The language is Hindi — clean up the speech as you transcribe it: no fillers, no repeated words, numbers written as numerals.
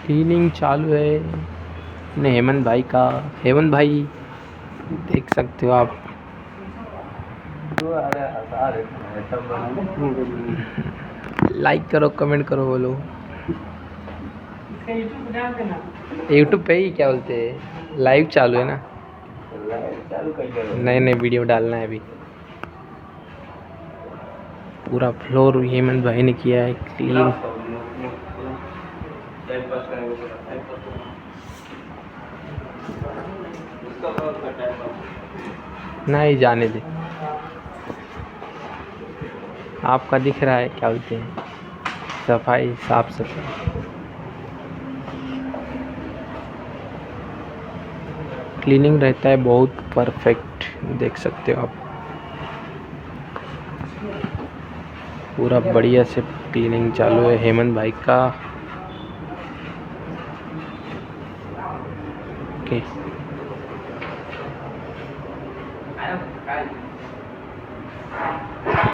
क्लीनिंग चालू है ने हेमंत भाई का। हेमंत भाई देख सकते हो आप। लाइक करो, कमेंट करो, बोलो। यूट्यूब पे ही क्या बोलते हैं, लाइव चालू है ना। नए नए वीडियो डालना है अभी। पूरा फ्लोर हेमंत भाई ने किया है क्लीन। नहीं जाने दे, आपका दिख रहा है क्या बोलते हैं, सफाई, साफ सफाई, क्लीनिंग रहता है बहुत परफेक्ट। देख सकते हो आप, पूरा बढ़िया से क्लीनिंग चालू है हेमंत भाई का। ओके।